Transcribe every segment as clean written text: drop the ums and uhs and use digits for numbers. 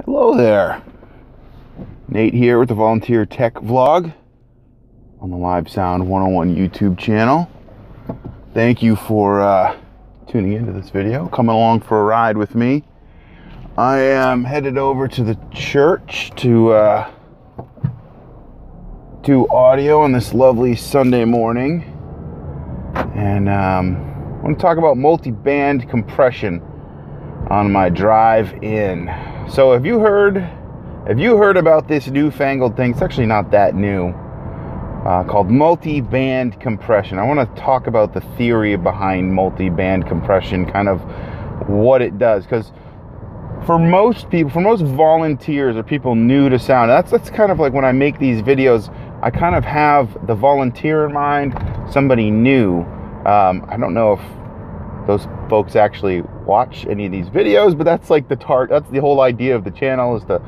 Hello there, Nate here with the Volunteer Tech Vlog on the Live Sound 101 YouTube channel. Thank you for tuning into this video, coming along for a ride with me. I am headed over to the church to do audio on this lovely Sunday morning, and I want to talk about multi-band compression on my drive in. So have you heard about this newfangled thing? It's actually not that new, called multi-band compression. I want to talk about the theory behind multi-band compression, kind of what it does, because for most people, for most volunteers or people new to sound, that's kind of like when I make these videos, I kind of have the volunteer in mind, somebody new. I don't know if those folks actually watch any of these videos, but that's like that's the whole idea of the channel, is to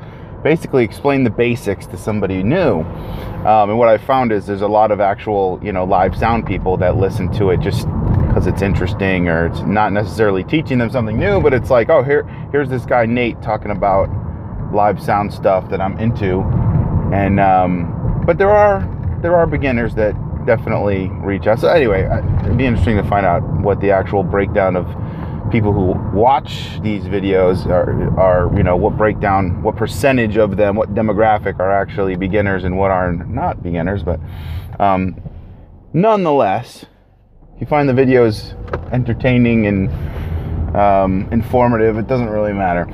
basically explain the basics to somebody new. And what I found is there's a lot of actual, live sound people that listen to it just because it's interesting, or it's not necessarily teaching them something new, but it's like, oh, here's this guy Nate talking about live sound stuff that I'm into. And but there are beginners that definitely reach out. So anyway, it'd be interesting to find out what the actual breakdown of people who watch these videos are what percentage of them, what demographic are actually beginners and what are not beginners. But nonetheless, if you find the videos entertaining and informative, it doesn't really matter.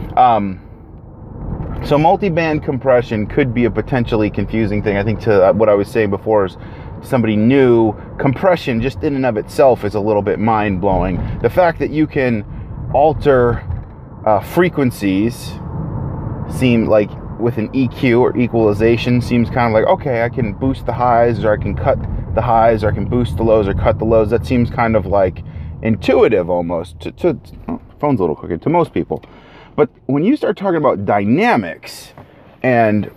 So multi-band compression could be a potentially confusing thing. I think to what I was saying before is somebody new, compression just in and of itself is a little bit mind-blowing. The fact that you can alter frequencies seem like with an EQ or equalization seems kind of like, okay, I can boost the highs, or I can cut the highs, or I can boost the lows or cut the lows. That seems kind of like intuitive almost to phone's a little crooked to most people. But when you start talking about dynamics and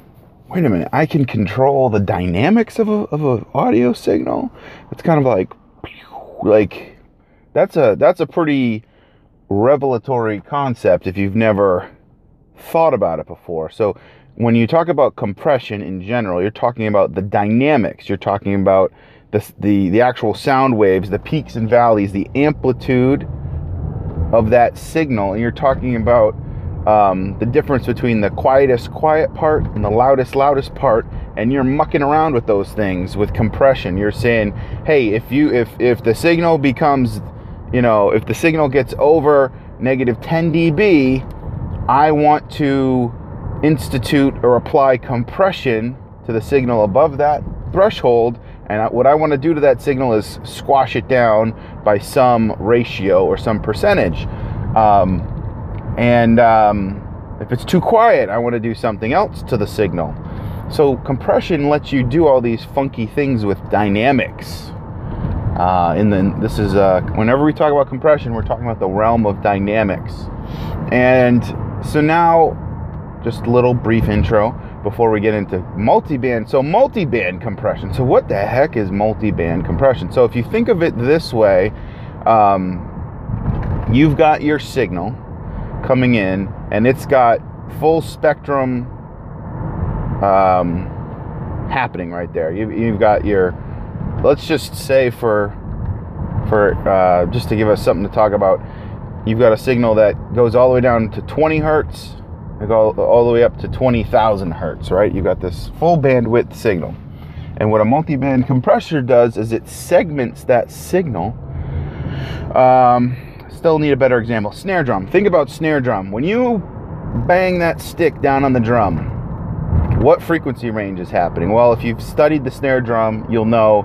wait a minute, I can control the dynamics of a audio signal. It's kind of like that's a pretty revelatory concept if you've never thought about it before. So when you talk about compression in general, you're talking about the dynamics. You're talking about the actual sound waves, the peaks and valleys, the amplitude of that signal, and you're talking about the difference between the quietest quiet part and the loudest part, and you're mucking around with those things with compression. You're saying, hey, if the signal becomes, if the signal gets over negative 10 dB, I want to institute or apply compression to the signal above that threshold, and what I want to do to that signal is squash it down by some ratio or some percentage. If it's too quiet, I want to do something else to the signal. So compression lets you do all these funky things with dynamics. And then this is whenever we talk about compression, we're talking about the realm of dynamics. And so now, just a little brief intro before we get into multiband. So multiband compression. So what the heck is multiband compression? So if you think of it this way, you've got your signal coming in, and it's got full spectrum happening right there. You've got your, let's just say for just to give us something to talk about, you've got a signal that goes all the way down to 20 hertz, and go all the way up to 20,000 hertz, right? You've got this full bandwidth signal. And what a multi-band compressor does is it segments that signal. Still need a better example. Snare drum. Think about snare drum. When you bang that stick down on the drum, what frequency range is happening? Well, if you've studied the snare drum, you'll know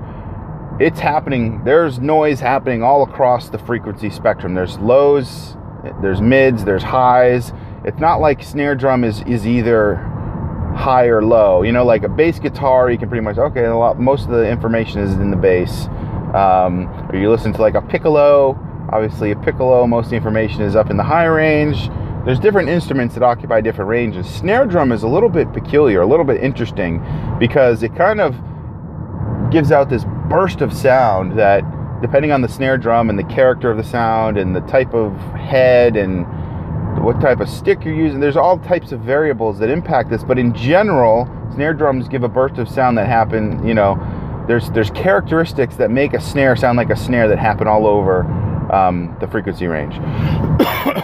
it's happening. There's noise happening all across the frequency spectrum. There's lows, there's mids, there's highs. It's not like snare drum is either high or low. Like a bass guitar, you can pretty much, okay, most of the information is in the bass. Or you listen to like a piccolo. Obviously a piccolo, most of the information is up in the high range. There's different instruments that occupy different ranges. Snare drum is a little bit peculiar, a little bit interesting, because it kind of gives out this burst of sound that, depending on the snare drum and the character of the sound and the type of head and what type of stick you're using. There's all types of variables that impact this, but in general, snare drums give a burst of sound that happen, you know, there's characteristics that make a snare sound like a snare that happen all over the frequency range.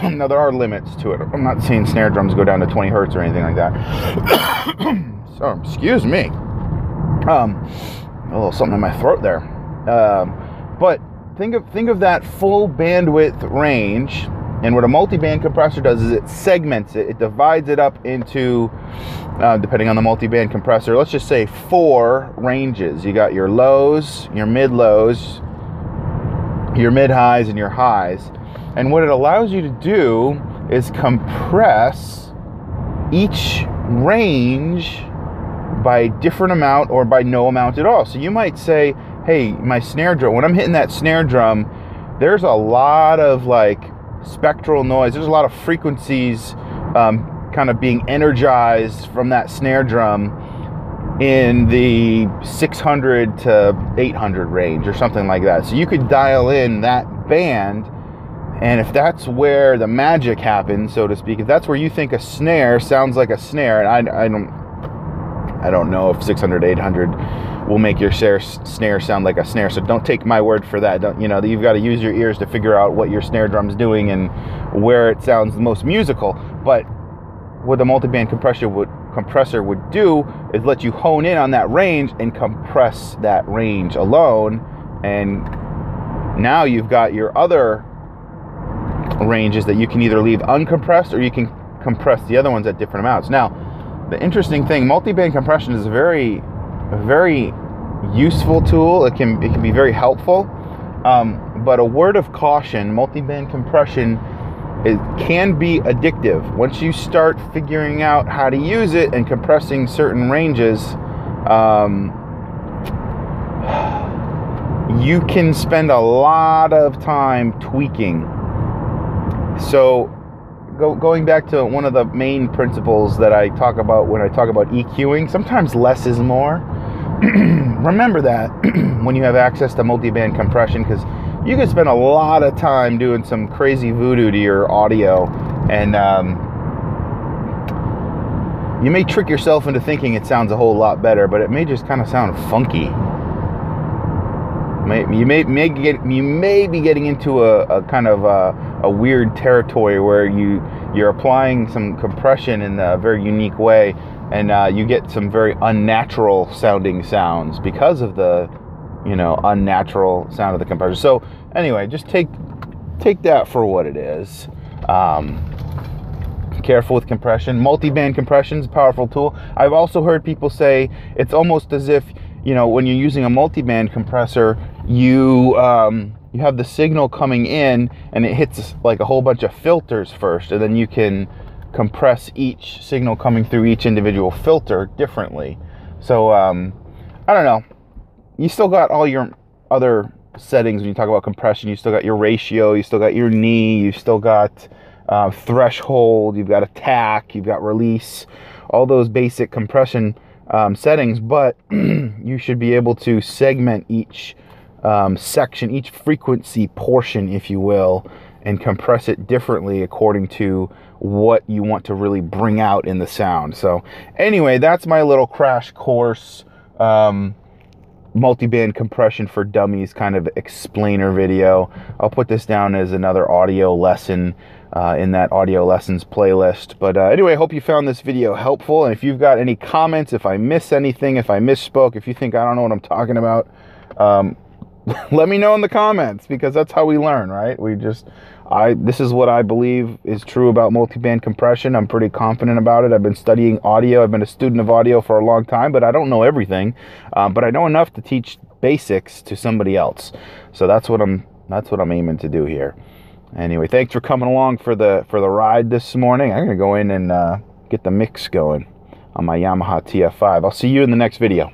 Now, there are limits to it. I'm not saying snare drums go down to 20 hertz or anything like that. So, excuse me. A little something in my throat there. But think of that full bandwidth range, and what a multiband compressor does is it segments it. It divides it up into, depending on the multiband compressor, let's just say 4 ranges. You got your lows, your mid-lows, your mid-highs, and your highs. And what it allows you to do is compress each range by a different amount or by no amount at all. So you might say, hey, my snare drum, when I'm hitting that snare drum, there's a lot of like spectral noise. There's a lot of frequencies kind of being energized from that snare drum in the 600 to 800 range or something like that. So you could dial in that band, and if that's where the magic happens, so to speak, if that's where you think a snare sounds like a snare, and I don't know if 600, 800 will make your snare sound like a snare, so don't take my word for that. Don't, you know, you've got to use your ears to figure out what your snare drum's doing and where it sounds the most musical. But what the multiband compressor would do is let you hone in on that range and compress that range alone, and now you've got your other ranges that you can either leave uncompressed or you can compress the other ones at different amounts. Now, the interesting thing, multiband compression is a very useful tool. It can be very helpful, but a word of caution: multiband compression, it can be addictive. Once you start figuring out how to use it and compressing certain ranges, you can spend a lot of time tweaking. So going back to one of the main principles that I talk about when I talk about EQing, sometimes less is more. Remember that when you have access to multiband compression, because you can spend a lot of time doing some crazy voodoo to your audio, and you may trick yourself into thinking it sounds a whole lot better, but it may just kind of sound funky. You may be getting into a kind of a weird territory where you're applying some compression in a very unique way, and you get some very unnatural sounding sounds because of the, you know, unnatural sound of the compressor. So anyway, just take that for what it is. Careful with compression. Multiband compression is a powerful tool. I've also heard people say it's almost as if, you know, when you're using a multiband compressor, you have the signal coming in and it hits like a whole bunch of filters first, and then you can compress each signal coming through each individual filter differently. So I don't know, you still got all your other settings when you talk about compression. You still got your ratio, you still got your knee, you still got threshold, you've got attack, you've got release, all those basic compression settings, but you should be able to segment each section, each frequency portion, if you will, and compress it differently according to what you want to really bring out in the sound. So anyway, that's my little crash course multiband compression for dummies kind of explainer video. I'll put this down as another audio lesson in that audio lessons playlist. But anyway, I hope you found this video helpful, and if you've got any comments, if I miss anything, if I misspoke, if you think I don't know what I'm talking about, let me know in the comments, because that's how we learn, right? This is what I believe is true about multiband compression. I'm pretty confident about it. I've been studying audio. I've been a student of audio for a long time, but I don't know everything. But I know enough to teach basics to somebody else. So that's what I'm aiming to do here. Anyway, thanks for coming along for the ride this morning. I'm gonna go in and get the mix going on my Yamaha TF5. I'll see you in the next video.